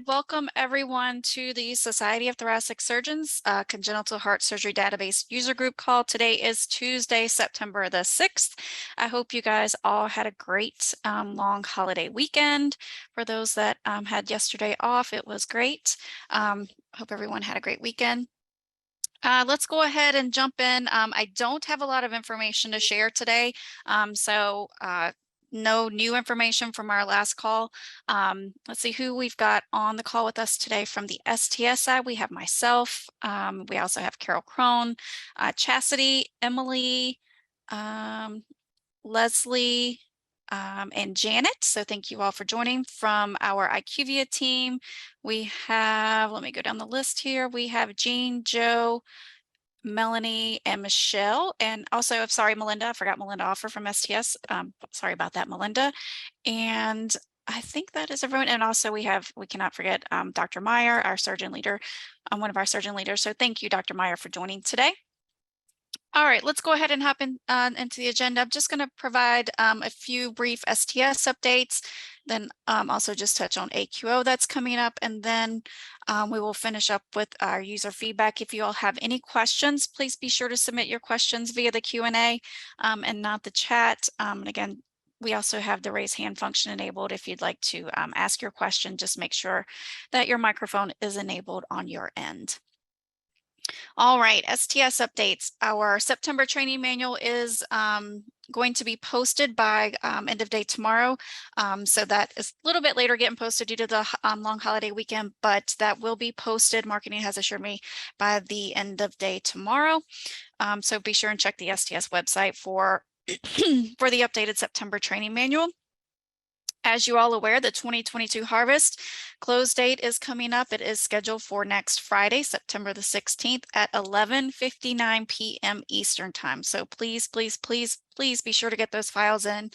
welcome everyone to the Society of Thoracic Surgeons Congenital Heart Surgery Database User Group call. Today is Tuesday, September the 6th. I hope you guys all had a great long holiday weekend. For those that had yesterday off, it was great. Hope everyone had a great weekend. Let's go ahead and jump in. I don't have a lot of information to share today, no new information from our last call. Let's see who we've got on the call with us today from the STS side. We have myself. We also have Carol Crone, Chastity, Emily, Leslie, and Janet. So thank you all for joining. From our Iqvia team, we have, let me go down the list here. We have Jean, Joe, Melanie, and Michelle. And also, I'm sorry, Melinda, I forgot Melinda Offer from STS. Sorry about that, Melinda. And I think that is everyone. And also we cannot forget Dr. Meyer, our surgeon leader, one of our surgeon leaders. So thank you, Dr. Meyer, for joining today. All right, let's go ahead and hop into the agenda. I'm just going to provide a few brief STS updates, then also just touch on AQO that's coming up, and then we will finish up with our user feedback. If you all have any questions, please be sure to submit your questions via the Q&A and not the chat. And again, we also have the raise hand function enabled. If you'd like to ask your question, just make sure that your microphone is enabled on your end. All right, STS updates. Our September training manual is going to be posted by end of day tomorrow. So that is a little bit later getting posted due to the long holiday weekend, but that will be posted, marketing has assured me, by the end of day tomorrow. So be sure and check the STS website for, for the updated September training manual. As you all aware, the 2022 harvest close date is coming up. It is scheduled for next Friday, September the 16th at 11:59 p.m. Eastern time. So please, please, please, please be sure to get those files in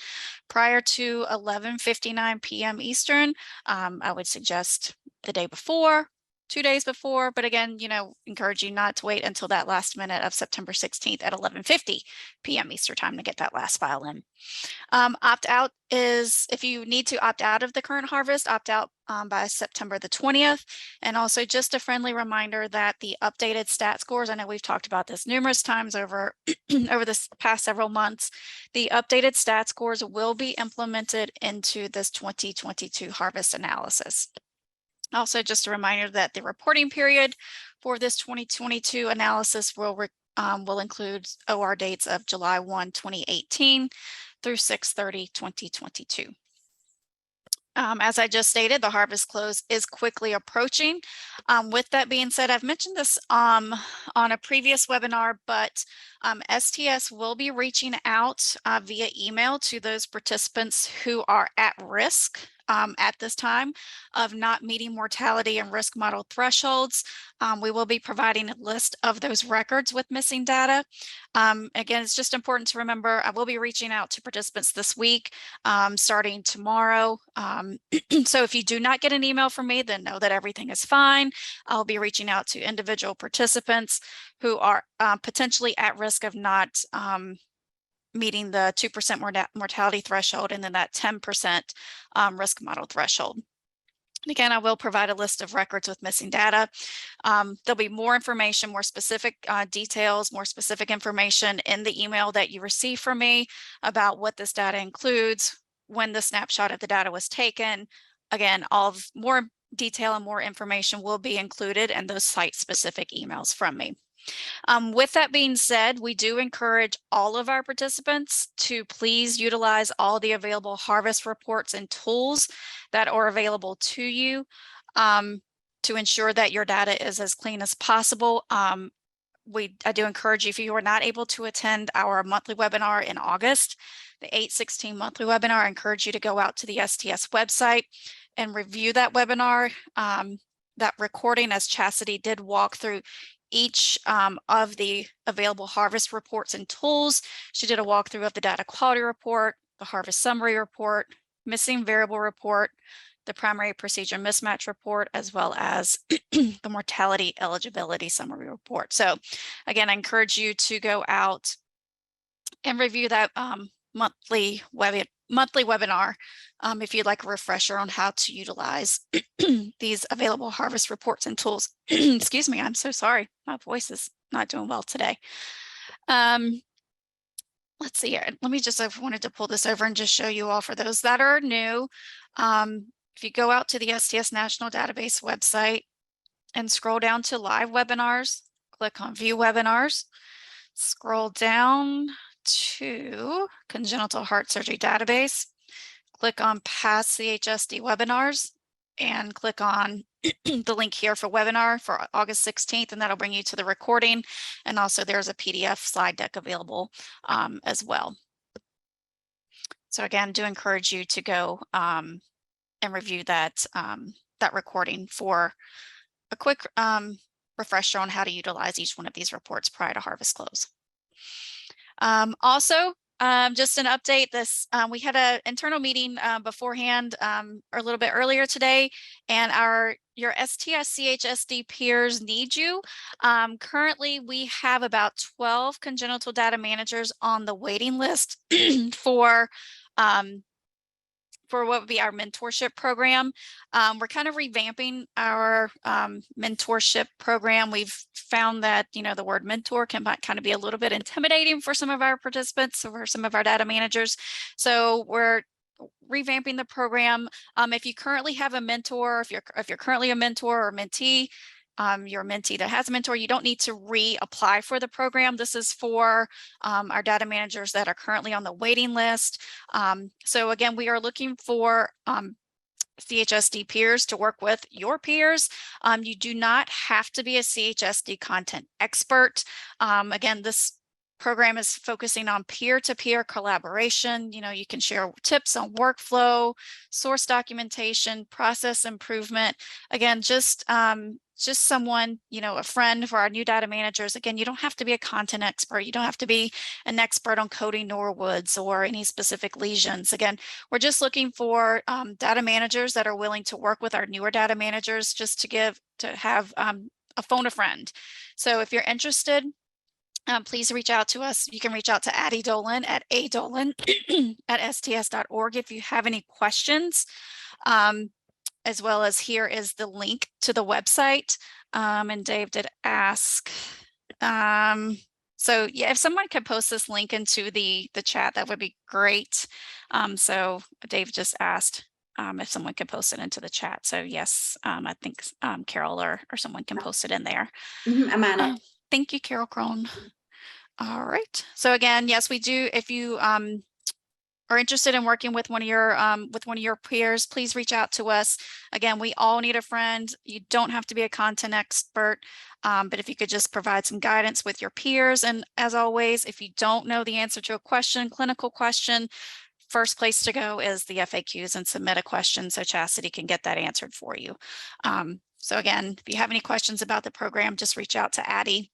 prior to 11:59 p.m. Eastern. I would suggest the day before, 2 days before, but again, encourage you not to wait until that last minute of September 16th at 11:50 p.m. Eastern time to get that last file in. Opt out is, if you need to opt out of the current harvest, opt out by September the 20th. And also just a friendly reminder that the updated stat scores, I know we've talked about this numerous times over, over this past several months, the updated stat scores will be implemented into this 2022 harvest analysis. Also, just a reminder that the reporting period for this 2022 analysis will include OR dates of July 1, 2018 through 6/30/2022. As I just stated, the harvest close is quickly approaching. With that being said, I've mentioned this on a previous webinar, but STS will be reaching out via email to those participants who are at risk at this time of not meeting mortality and risk model thresholds. We will be providing a list of those records with missing data. Again, it's just important to remember, I will be reaching out to participants this week, starting tomorrow. So if you do not get an email from me, then know that everything is fine. I'll be reaching out to individual participants who are potentially at risk of not meeting the 2% mortality threshold and then that 10% risk model threshold. And again, I will provide a list of records with missing data. There'll be more information, more specific details, more specific information in the email that you receive from me about what this data includes, when the snapshot of the data was taken. Again, all of more detail and more information will be included in those site-specific emails from me. With that being said, we do encourage all of our participants to please utilize all the available harvest reports and tools that are available to you to ensure that your data is as clean as possible. I do encourage you, if you are not able to attend our monthly webinar in August, the 8/16 monthly webinar, I encourage you to go out to the STS website and review that webinar. That recording, as Chastity did walk through each of the available harvest reports and tools. She did a walkthrough of the data quality report, the harvest summary report, missing variable report, the primary procedure mismatch report, as well as the mortality eligibility summary report. So again, I encourage you to go out and review that monthly monthly webinar if you'd like a refresher on how to utilize these available harvest reports and tools. Excuse me, I'm so sorry. My voice is not doing well today. Let's see here. Let me just, I wanted to pull this over and just show you all for those that are new. If you go out to the STS National Database website and scroll down to live webinars, click on view webinars, scroll down to Congenital Heart Surgery Database, click on past CHSD webinars, and click on the link here for webinar for August 16th, and that'll bring you to the recording. And also there's a PDF slide deck available as well. So again, do encourage you to go and review that, that recording for a quick refresher on how to utilize each one of these reports prior to harvest close. Also, just an update, this we had an internal meeting beforehand or a little bit earlier today, and your STS CHSD peers need you. Currently, we have about 12 congenital data managers on the waiting list for what would be our mentorship program. We're kind of revamping our mentorship program. We've found that, you know, the word mentor can kind of be a little bit intimidating for some of our participants, or some of our data managers. So we're revamping the program. If you currently have a mentor, if you're currently a mentor or mentee, you're a mentee that has a mentor, you don't need to reapply for the program. This is for our data managers that are currently on the waiting list. So again, we are looking for CHSD peers to work with your peers. You do not have to be a CHSD content expert. Again, this program is focusing on peer-to-peer collaboration. You know, you can share tips on workflow, source documentation, process improvement. Again, just someone, you know, a friend for our new data managers. Again, you don't have to be a content expert. You don't have to be an expert on coding Norwoods or any specific lesions. Again, we're just looking for data managers that are willing to work with our newer data managers, just to have a phone a friend. So if you're interested, please reach out to us. You can reach out to Addie Dolan at adolan at sts.org if you have any questions. As well as here is the link to the website. And Dave did ask. So yeah, if someone could post this link into the chat, that would be great. So Dave just asked if someone could post it into the chat. So yes, I think Carol or someone can post it in there. I'm on it. Thank you, Carol Crone. All right. So again, yes, we do. If you are interested in working with one of your peers, please reach out to us. Again, we all need a friend. You don't have to be a content expert, but if you could just provide some guidance with your peers. And as always, if you don't know the answer to a question, clinical question, first place to go is the FAQs and submit a question so Chastity can get that answered for you. So again, if you have any questions about the program, just reach out to Addie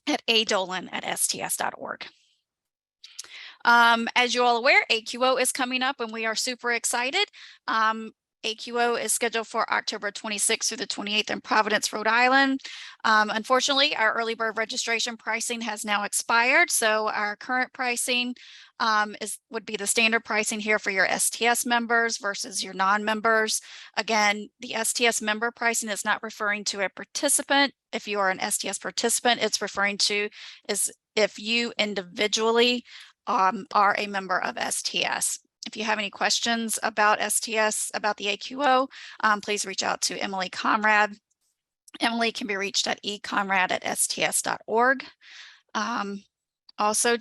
at adolan at sts.org. As you're all aware, AQO is coming up and we are super excited. AQO is scheduled for October 26th through the 28th in Providence, Rhode Island. Unfortunately, our early bird registration pricing has now expired. So our current pricing would be the standard pricing here for your STS members versus your non-members. Again, the STS member pricing is not referring to a participant. If you are an STS participant, it's referring to is if you individually are a member of STS. If you have any questions about STS, about the AQO, please reach out to Emily Conrad. Emily can be reached at econrad@sts.org. Also,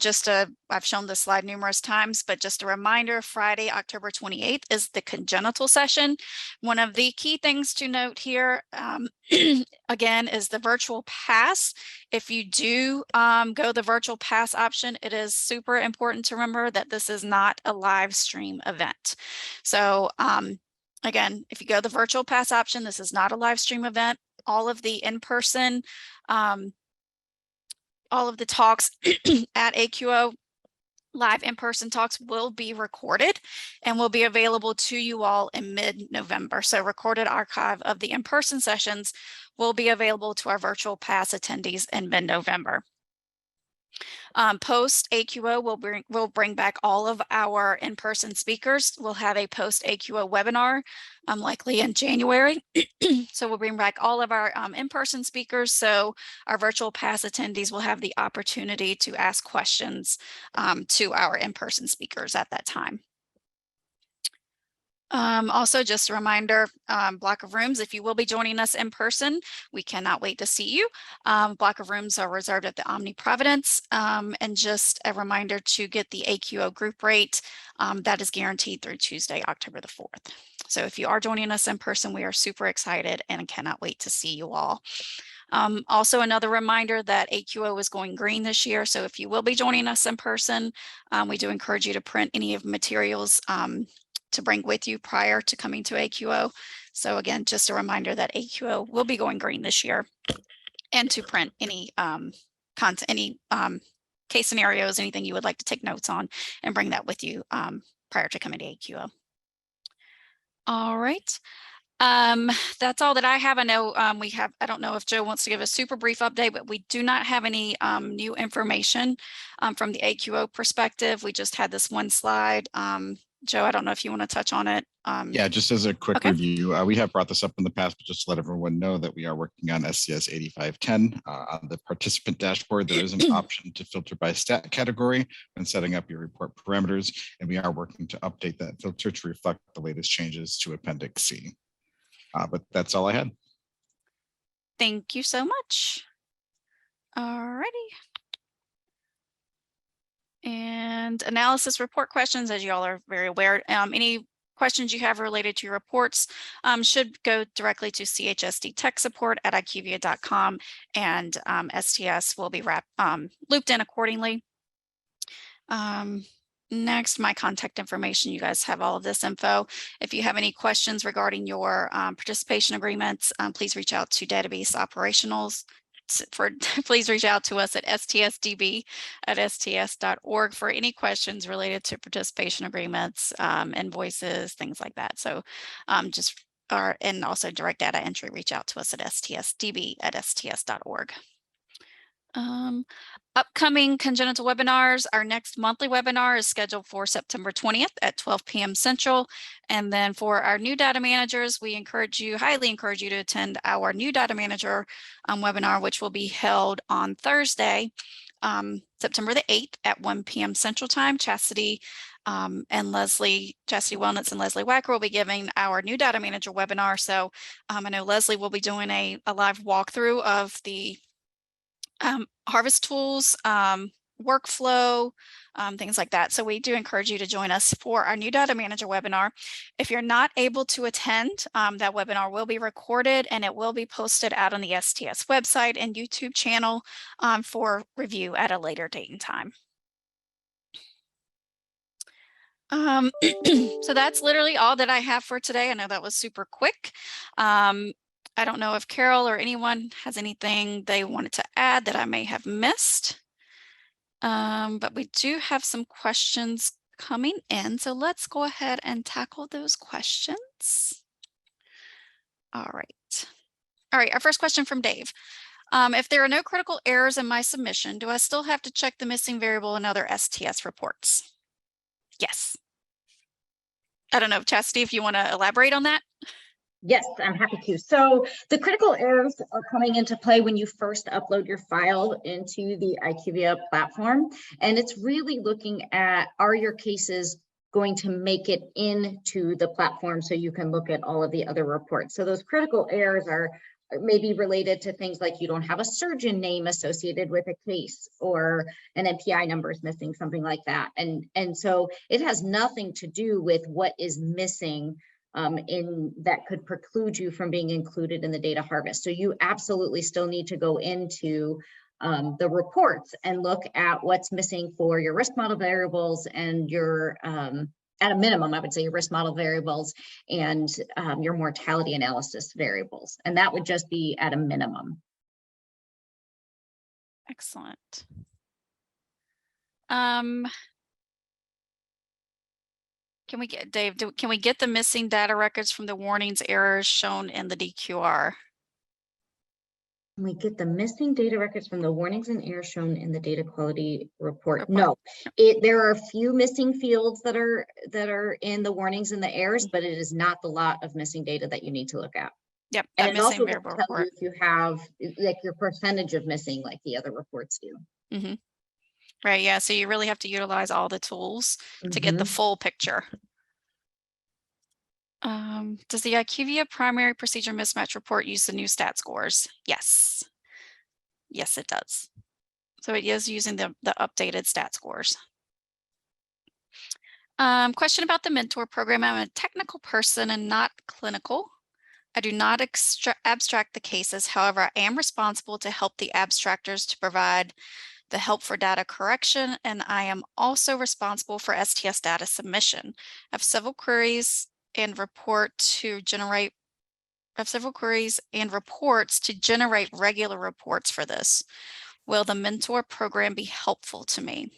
I've shown this slide numerous times, but just a reminder, Friday, October 28th is the congenital session. One of the key things to note here, again, is the virtual pass. If you do go the virtual pass option, it is super important to remember that this is not a live stream event. So again, if you go the virtual pass option, this is not a live stream event. All of the in-person all of the talks at AQO, live in-person talks, will be recorded and will be available to you all in mid-November. So recorded archive of the in-person sessions will be available to our virtual pass attendees in mid-November. Post AQO, we'll bring back all of our in-person speakers. We'll have a post AQO webinar, likely in January. So we'll bring back all of our in-person speakers. So our virtual pass attendees will have the opportunity to ask questions to our in-person speakers at that time. Also, just a reminder, block of rooms, if you will be joining us in person, we cannot wait to see you. Block of rooms are reserved at the Omni Providence. And just a reminder to get the AQO group rate that is guaranteed through Tuesday, October the 4th. So if you are joining us in person, we are super excited and cannot wait to see you all. Also, another reminder that AQO is going green this year. So if you will be joining us in person, we do encourage you to print any of the materials to bring with you prior to coming to AQO. So again, just a reminder that AQO will be going green this year, and to print any content, any case scenarios, anything you would like to take notes on, and bring that with you prior to coming to AQO. All right. That's all that I have. I know I don't know if Joe wants to give a super brief update, but we do not have any new information from the AQO perspective. We just had this one slide. Joe, I don't know if you want to touch on it. Yeah, just as a quick review, we have brought this up in the past, but just to let everyone know that we are working on SCS 8510 on the participant dashboard. There is an option to filter by stat category when setting up your report parameters, and we are working to update that filter to reflect the latest changes to Appendix C. But that's all I had. Thank you so much. All righty. And analysis report questions, as you all are very aware, any questions you have related to your reports should go directly to CHSD tech support at Iqvia.com, and STS will be looped in accordingly. Next, my contact information. You guys have all of this info. If you have any questions regarding your participation agreements, please reach out to database operationals. Please reach out to us at stsdb@sts.org for any questions related to participation agreements, invoices, things like that. So and also direct data entry, reach out to us at stsdb@sts.org. Upcoming congenital webinars. Our next monthly webinar is scheduled for September 20th at 12 p.m. Central. And then for our new data managers, we highly encourage you to attend our new data manager webinar, which will be held on Thursday, September the 8th at 1 p.m. Central Time. Chastity Wellness and Leslie Wacker will be giving our new data manager webinar. So I know Leslie will be doing a live walkthrough of the harvest tools, workflow, things like that. So we do encourage you to join us for our new data manager webinar. If you're not able to attend, that webinar will be recorded and it will be posted out on the STS website and YouTube channel for review at a later date and time. So that's literally all that I have for today. I know that was super quick. I don't know if Carol or anyone has anything they wanted to add that I may have missed. But we do have some questions coming in. So let's go ahead and tackle those questions. All right. All right, our first question from Dave. If there are no critical errors in my submission, do I still have to check the missing variable in other STS reports? Yes. I don't know, Chastity, if you want to elaborate on that. Yes, I'm happy to. So the critical errors are coming into play when you first upload your file into the Iqvia platform. And it's really looking at, are your cases going to make it into the platform so you can look at all of the other reports. So those critical errors are maybe related to things like you don't have a surgeon name associated with a case, or an NPI number is missing, something like that. And so it has nothing to do with what is missing in that could preclude you from being included in the data harvest. So you absolutely still need to go into the reports and look at what's missing for your risk model variables and your, at a minimum, I would say your risk model variables and your mortality analysis variables. And that would just be at a minimum. Excellent. Can we get, Dave, can we get the missing data records from the warnings errors shown in the DQR? We get the missing data records from the warnings and errors shown in the data quality report. No, there are a few missing fields that are in the warnings and the errors, but it is not the lot of missing data that you need to look at. Yep. And it also will variable tell report. you if you have like your percentage of missing, like the other reports do. Mm-hmm. Right. Yeah. So you really have to utilize all the tools to get the full picture. Does the Iqvia primary procedure mismatch report use the new stat scores? Yes. Yes, it does. So it is using the updated stat scores. Question about the mentor program. I'm a technical person and not clinical. I do not abstract the cases. However, I am responsible to help the abstractors to provide the help for data correction, and I am also responsible for STS data submission. I have several queries and reports to generate regular reports for this. Will the mentor program be helpful to me?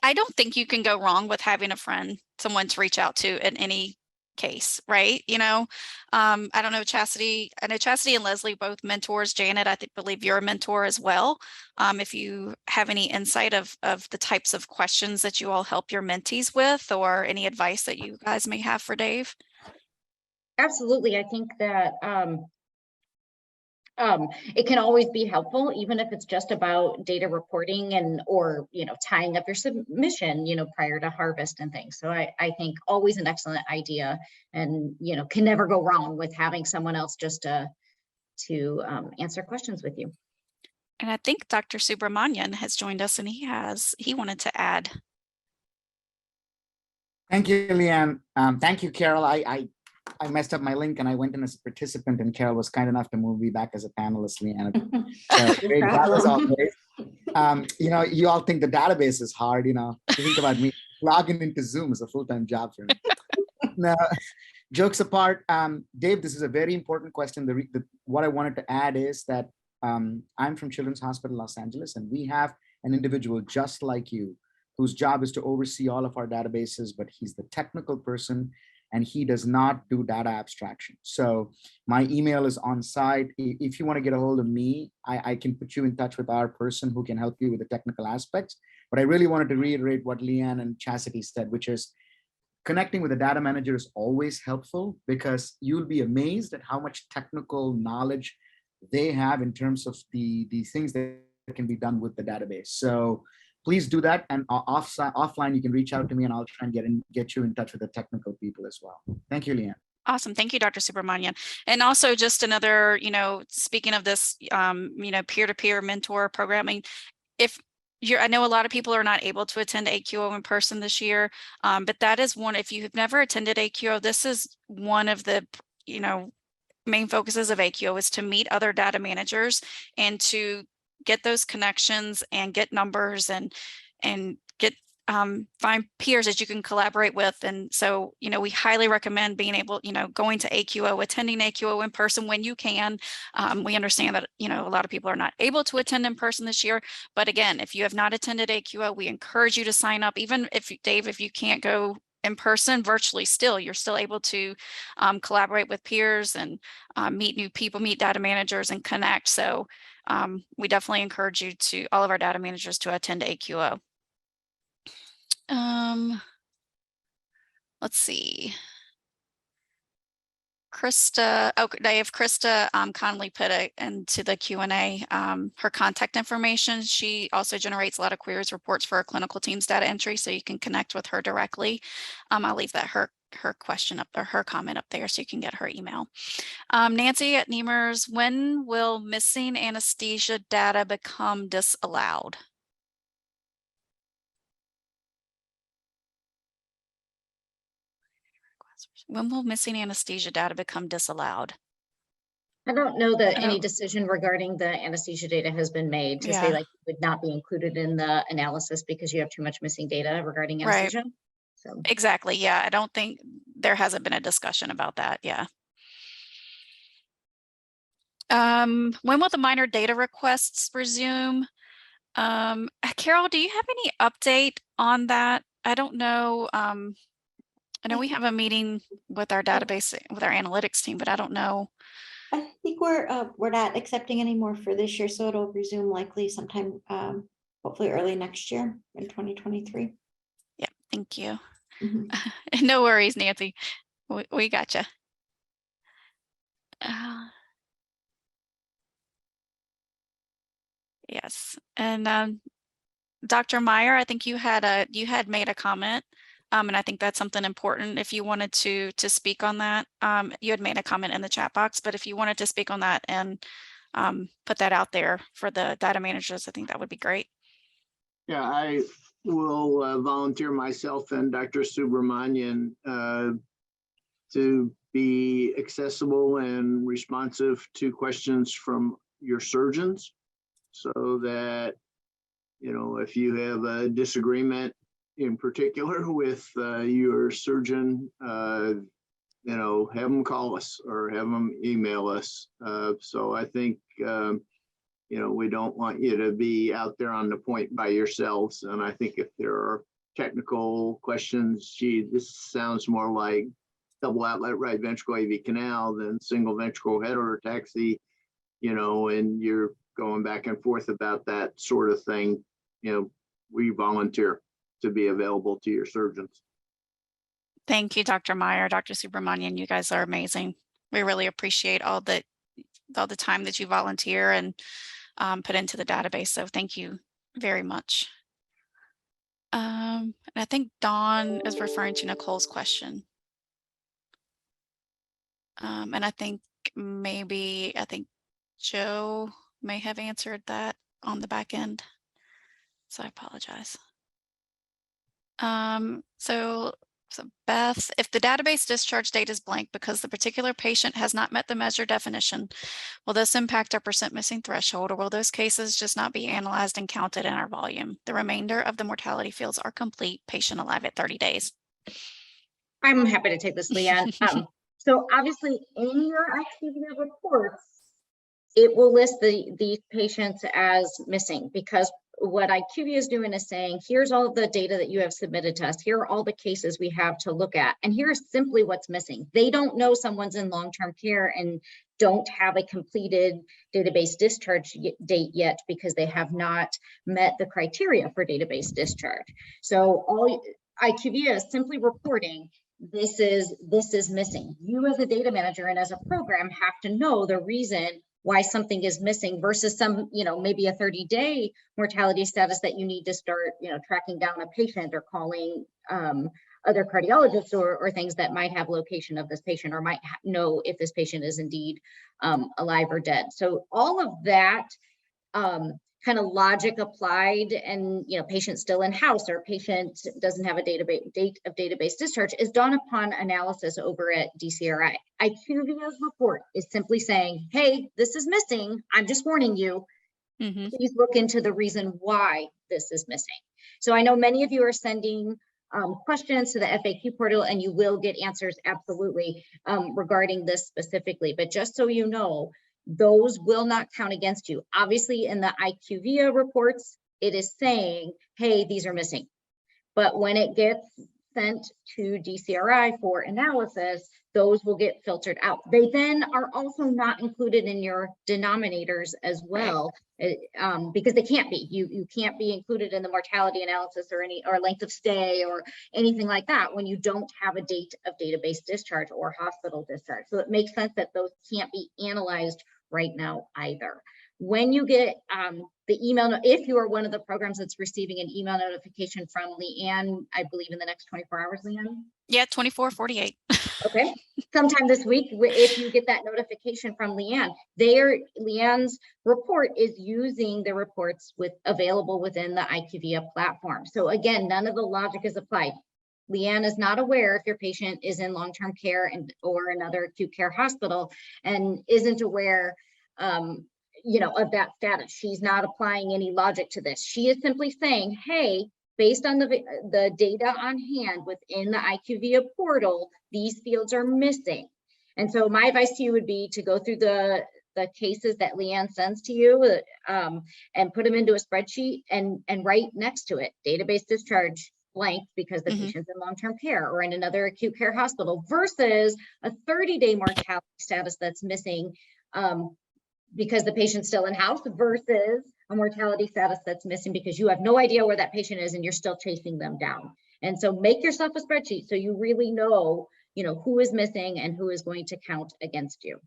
I don't think you can go wrong with having a friend, someone to reach out to in any case, right? You know, I don't know, Chastity. I know Chastity and Leslie, both mentors. Janet, I believe you're a mentor as well. If you have any insight of the types of questions that you all help your mentees with, or any advice that you guys may have for Dave. Absolutely. I think that it can always be helpful, even if it's just about data reporting and or tying up your submission prior to harvest and things. So I think always an excellent idea, and can never go wrong with having someone else just to answer questions with you. And I think Dr. Subramanian has joined us, and he wanted to add. Thank you, Leanne. Thank you, Carol. I messed up my link and I went in as a participant, and Carol was kind enough to move me back as a panelist, Leanne. So great, that was all great. You all think the database is hard, think about me. Logging into Zoom is a full-time job for me. Now, jokes apart, Dave, this is a very important question. What I wanted to add is that I'm from Children's Hospital Los Angeles, and we have an individual just like you whose job is to oversee all of our databases, but he's the technical person and he does not do data abstraction. So my email is on site. If you want to get a hold of me, I can put you in touch with our person who can help you with the technical aspects. But I really wanted to reiterate what Leanne and Chastity said, which is connecting with a data manager is always helpful, because you'll be amazed at how much technical knowledge they have in terms of the things that can be done with the database. So please do that, and offline you can reach out to me and I'll try and get you in touch with the technical people as well. Thank you, Leanne. Awesome. Thank you, Dr. Subramanian. And also just another, speaking of this, peer-to-peer mentor programming, I know a lot of people are not able to attend AQO in person this year, but that is one, if you have never attended AQO, this is one of the, main focuses of AQO is to meet other data managers and to get those connections and get numbers and get find peers that you can collaborate with. And so, we highly recommend being able, going to AQO, attending AQO in person when you can. We understand that, a lot of people are not able to attend in person this year. But again, if you have not attended AQO, we encourage you to sign up. Even if Dave, if you can't go in person, virtually you're still able to collaborate with peers and meet new people, meet data managers and connect. So we definitely encourage you all of our data managers to attend AQO. Let's see. Krista, Dave, Krista Connolly put into the Q&A her contact information. She also generates a lot of queries reports for our clinical team's data entry, so you can connect with her directly. I'll leave that her question up, or her comment up there, so you can get her email. Nancy at Nemers, when will missing anesthesia data become disallowed? When will missing anesthesia data become disallowed? I don't know that any decision regarding the anesthesia data has been made to say like it would not be included in the analysis because you have too much missing data regarding anesthesia. Right. So exactly. Yeah. I don't think there hasn't been a discussion about that. Yeah. When will the minor data requests resume? Carol, do you have any update on that? I don't know. I know we have a meeting with our database, with our analytics team, but I don't know. I think we're not accepting any more for this year, so it'll resume likely sometime, hopefully early next year in 2023. Yeah, thank you. Mhm. No worries, Nancy. We gotcha. Yes, and Dr. Meyer, I think you had made a comment, and I think that's something important. If you wanted to speak on that, you had made a comment in the chat box, but if you wanted to speak on that and put that out there for the data managers, I think that would be great. Yeah, I will volunteer myself and Dr. Subramanian to be accessible and responsive to questions from your surgeons, so that, you know, if you have a disagreement in particular with your surgeon, you know, have them call us or have them email us. So I think, you know, we don't want you to be out there on the point by yourselves. And I think if there are technical questions, gee, this sounds more like double outlet right ventricle AV canal than single ventricle heterotaxy, you know, and you're going back and forth about that sort of thing, you know, we volunteer to be available to your surgeons. Thank you, Dr. Meyer, Dr. Subramanian. You guys are amazing. We really appreciate all the time that you volunteer and put into the database. So thank you very much. And I think Dawn is referring to Nicole's question. And I think Joe may have answered that on the back end. So I apologize. So Beth, if the database discharge date is blank because the particular patient has not met the measure definition, will this impact our percent missing threshold, or will those cases just not be analyzed and counted in our volume? The remainder of the mortality fields are complete, patient alive at 30 days. I'm happy to take this, Leanne. So obviously in your Iqvia reports, it will list these patients as missing, because what Iqvia is doing is saying, here's all the data that you have submitted to us. Here are all the cases we have to look at. And here's simply what's missing. They don't know someone's in long-term care and don't have a completed database discharge date yet because they have not met the criteria for database discharge. So all Iqvia is simply reporting, this is missing. You as a data manager and as a program have to know the reason why something is missing versus some, you know, maybe a 30-day mortality status that you need to start, you know, tracking down a patient or calling other cardiologists or things that might have location of this patient or might know if this patient is indeed alive or dead. So all of that kind of logic applied, and, you know, patient still in house or patient doesn't have a date of database discharge is done upon analysis over at DCRI. Iqvia's report is simply saying, hey, this is missing. I'm just warning you. Please look into the reason why this is missing. So I know many of you are sending questions to the FAQ portal, and you will get answers absolutely regarding this specifically. But just so you know, those will not count against you. Obviously, in the Iqvia reports, it is saying, hey, these are missing. But when it gets sent to DCRI for analysis, those will get filtered out. They then are also not included in your denominators as well, because they can't be. You can't be included in the mortality analysis or length of stay or anything like that when you don't have a date of database discharge or hospital discharge. So it makes sense that those can't be analyzed right now either. When you get the email, if you are one of the programs that's receiving an email notification from Leanne, I believe in the next 24 hours, Leanne? Yeah, 24, 48. Okay, sometime this week, if you get that notification from Leanne, Leanne's report is using the reports available within the Iqvia platform. So again, none of the logic is applied. Leanne is not aware if your patient is in long-term care or another acute care hospital and isn't aware you know, of that status. She's not applying any logic to this. She is simply saying, hey, based on the data on hand within the Iqvia portal, these fields are missing. And so my advice to you would be to go through the cases that Leanne sends to you and put them into a spreadsheet and write next to it, database discharge blank because the Mhm. patient's in long-term care or in another acute care hospital versus a 30-day mortality status that's missing because the patient's still in house versus a mortality status that's missing because you have no idea where that patient is and you're still chasing them down. And so make yourself a spreadsheet so you really know, who is missing and who is going to count against you.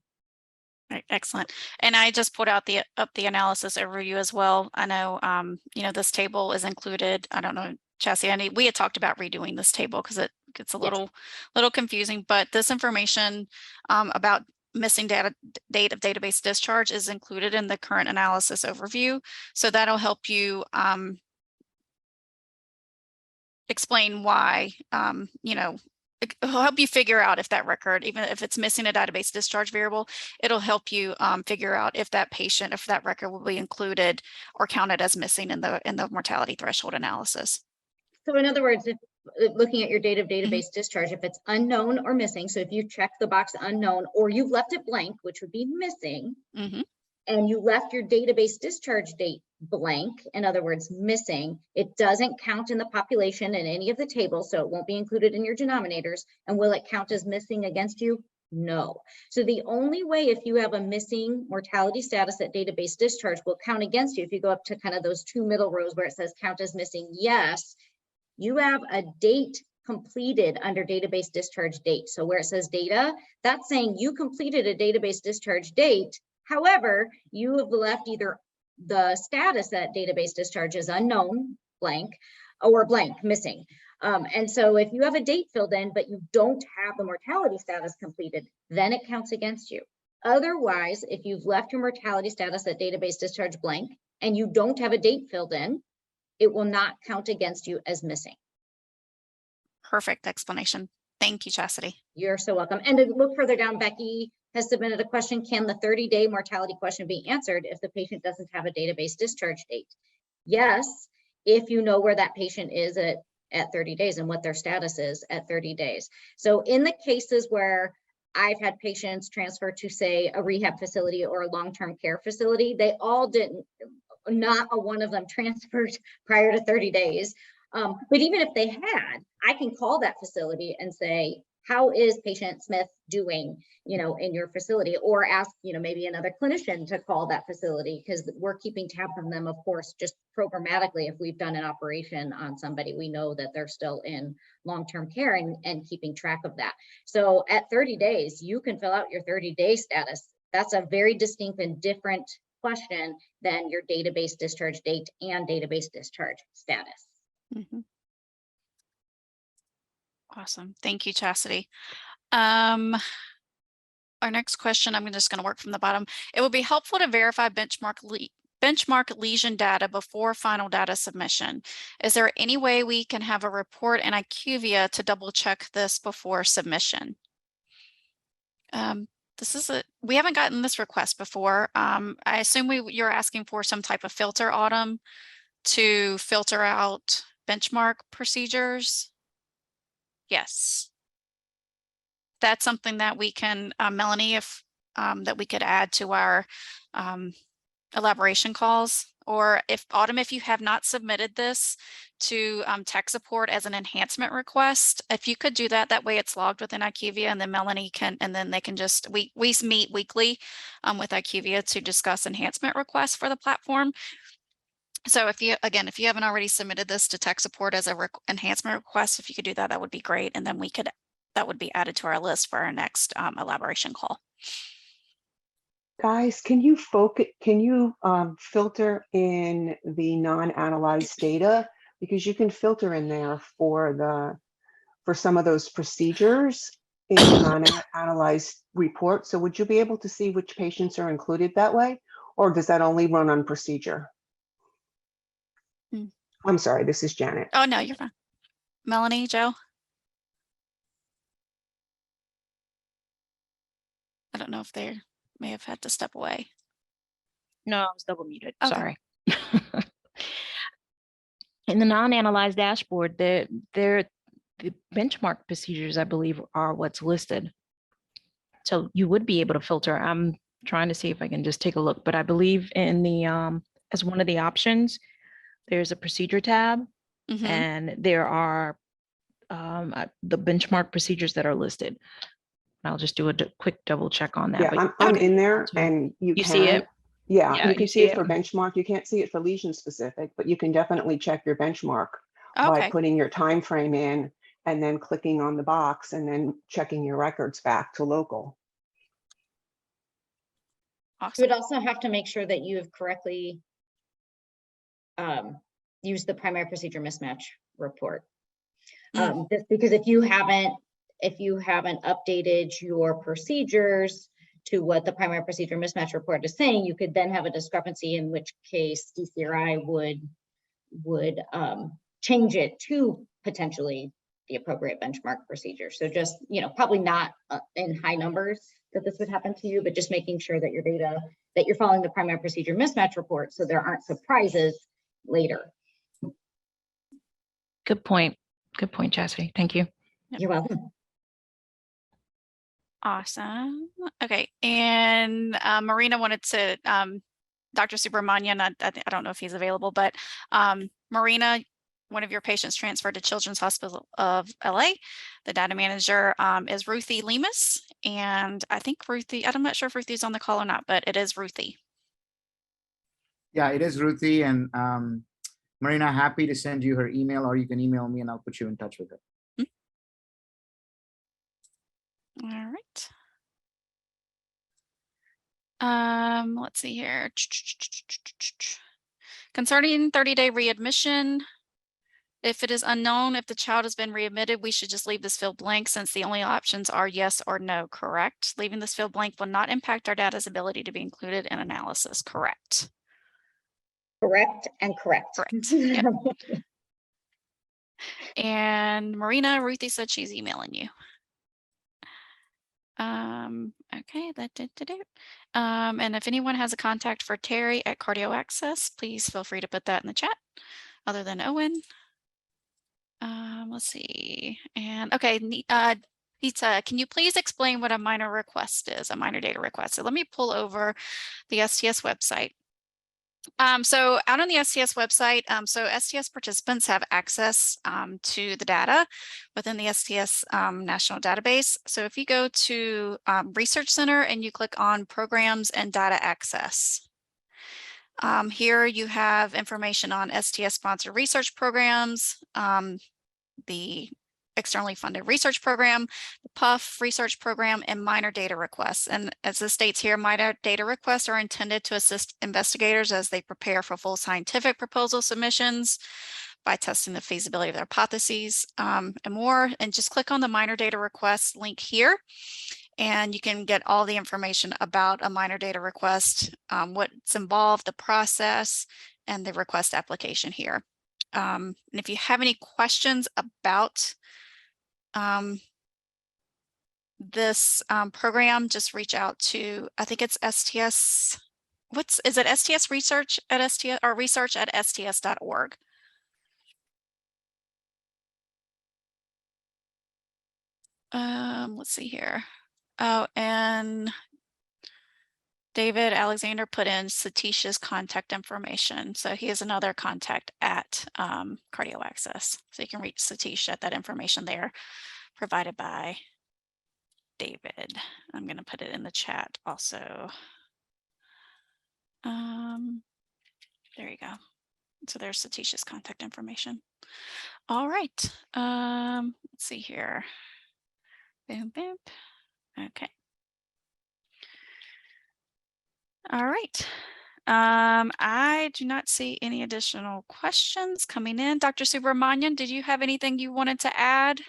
Right, excellent. And I just put out the analysis overview as well. I know, this table is included. I don't know, Chassie, we had talked about redoing this table because it gets a Yes. little confusing, but this information about missing date of database discharge is included in the current analysis overview. So that'll help you explain why, it'll help you figure out if that record, even if it's missing a database discharge variable, it'll help you figure out if that patient, if that record will be included or counted as missing in the mortality threshold analysis. So in other words, if looking at your date of database discharge, if it's unknown or missing, so if you check the box unknown or you've left it blank, which would be missing, and you left your database discharge date blank, in other words, missing, it doesn't count in the population in any of the tables, so it won't be included in your denominators. And will it count as missing against you? No. So the only way if you have a missing mortality status at database discharge will count against you, if you go up to kind of those two middle rows where it says count as missing, yes, you have a date completed under database discharge date. So where it says data, that's saying you completed a database discharge date. However, you have left either the status at database discharge is unknown, blank, or blank, missing. And so if you have a date filled in, but you don't have the mortality status completed, then it counts against you. Otherwise, if you've left your mortality status at database discharge blank and you don't have a date filled in, it will not count against you as missing. Perfect explanation. Thank you, Chastity. You're so welcome. And to look further down, Becky has submitted a question. Can the 30-day mortality question be answered if the patient doesn't have a database discharge date? Yes, if you know where that patient is at 30 days and what their status is at 30 days. So in the cases where I've had patients transfer to, say, a rehab facility or a long-term care facility, they all didn't, not a one of them transferred prior to 30 days. But even if they had, I can call that facility and say, how is patient Smith doing, in your facility, or ask, maybe another clinician to call that facility, because we're keeping tabs on them, of course, just programmatically. If we've done an operation on somebody, we know that they're still in long-term care and keeping track of that. So at 30 days, you can fill out your 30-day status. That's a very distinct and different question than your database discharge date and database discharge status. Awesome. Thank you, Chastity. Our next question, I'm just going to work from the bottom. It would be helpful to verify benchmark lesion data before final data submission. Is there any way we can have a report in Iqvia to double check this before submission? We haven't gotten this request before. I assume you're asking for some type of filter, Autumn, to filter out benchmark procedures. Yes. That's something that we can, Melanie, if that we could add to our elaboration calls, or if Autumn, if you have not submitted this to tech support as an enhancement request, if you could do that, that way it's logged within Iqvia, and then Melanie can, and then they can just, we meet weekly with Iqvia to discuss enhancement requests for the platform. So if you haven't already submitted this to tech support as a enhancement request, if you could do that, that would be great. And then that would be added to our list for our next elaboration call. Guys, can you filter in the non-analyzed data? Because you can filter in there for some of those procedures in the non-analyzed report. So would you be able to see which patients are included that way? Or does that only run on procedure? I'm sorry, this is Janet. Oh, no, you're fine. Melanie, Joe? I don't know if they may have had to step away. No, I was double muted. Okay. Sorry. In the non-analyzed dashboard, the benchmark procedures, I believe, are what's listed. So you would be able to filter. I'm trying to see if I can just take a look, but I believe in the as one of the options, there's a procedure tab, Mhm. and there are the benchmark procedures that are listed. I'll just do a quick double check on that. Yeah, But I'm in there and you you can. see it? Yeah, Yeah, you can you see see it it? for benchmark. You can't see it for lesion specific, but you can definitely check your benchmark by Okay. putting your time frame in and then clicking on the box and then checking your records back to local. You Awesome. would also have to make sure that you have correctly used the primary procedure mismatch report. Just because if you haven't updated your procedures to what the primary procedure mismatch report is saying, you could then have a discrepancy, in which case DCRI would change it to potentially the appropriate benchmark procedure. So just, probably not in high numbers that this would happen to you, but just making sure that your data, that you're following the primary procedure mismatch report so there aren't surprises later. Good point. Good point, Chastity. Thank you. You're welcome. Awesome. Okay. And Marina wanted to, Dr. Subramanian, I don't know if he's available, but Marina, one of your patients transferred to Children's Hospital of LA. The data manager is Ruthie Lemus. And I think Ruthie, I'm not sure if Ruthie's on the call or not, but it is Ruthie. Yeah, it is Ruthie. And Marina, happy to send you her email, or you can email me and I'll put you in touch with her. All right. Let's see here. Concerning 30-day readmission, if it is unknown if the child has been readmitted, we should just leave this field blank, since the only options are yes or no, correct? Leaving this field blank will not impact our data's ability to be included in analysis, correct? Correct and correct. Correct. Yep. And Marina, Ruthie said she's emailing you. Okay, that did to do. And if anyone has a contact for Terry at Cardio Access, please feel free to put that in the chat, other than Owen. Let's see. And okay, Nita, can you please explain what a minor request is, a minor data request? So let me pull over the STS website. So out on the STS website, so STS participants have access to the data within the STS national database. So if you go to Research Center and you click on Programs and Data Access, here you have information on STS sponsored research programs, the externally funded research program, the PUF research program, and minor data requests. And as it states here, minor data requests are intended to assist investigators as they prepare for full scientific proposal submissions by testing the feasibility of their hypotheses and more. And just click on the minor data request link here, and you can get all the information about a minor data request, what's involved, the process, and the request application here. And if you have any questions about this program, just reach out to, I think it's STS, is it STS research at STS, or research at sts.org? Let's see here. Oh, and David Alexander put in Satish's contact information. So he is another contact at Cardio Access. So you can reach Satish at that information there provided by David. I'm going to put it in the chat also. There you go. So there's Satish's contact information. All right. Let's see here. Boom, boom. Okay. All right. I do not see any additional questions coming in. Dr. Subramanian, did you have anything you wanted to add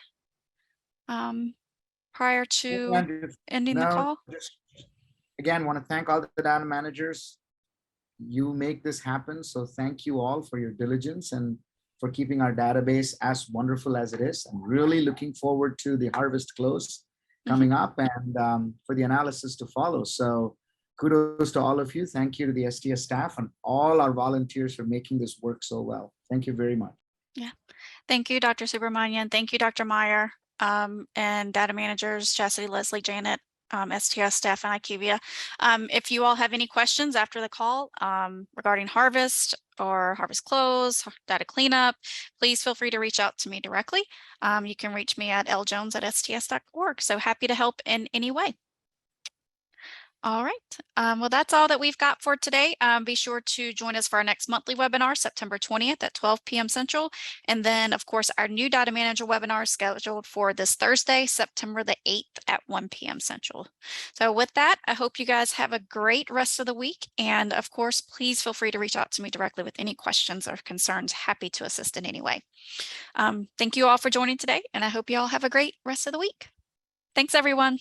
prior to ending the call? Just again, want to thank all the data managers. You make this happen. So thank you all for your diligence and for keeping our database as wonderful as it is. I'm really looking forward to the harvest close coming up and for the analysis to follow. So kudos to all of you. Thank you to the STS staff and all our volunteers for making this work so well. Thank you very much. Yeah. Thank you, Dr. Subramanian. Thank you, Dr. Meyer, and data managers, Chastity, Leslie, Janet, STS staff and Iqvia. If you all have any questions after the call regarding harvest or harvest close, data cleanup, please feel free to reach out to me directly. You can reach me at ljones@sts.org. So happy to help in any way. All right. Well, that's all that we've got for today. Be sure to join us for our next monthly webinar, September 20th at 12 p.m. Central. And then, of course, our new data manager webinar is scheduled for this Thursday, September the 8th at 1 p.m. Central. So with that, I hope you guys have a great rest of the week. And of course, please feel free to reach out to me directly with any questions or concerns. Happy to assist in any way. Thank you all for joining today, and I hope you all have a great rest of the week. Thanks, everyone.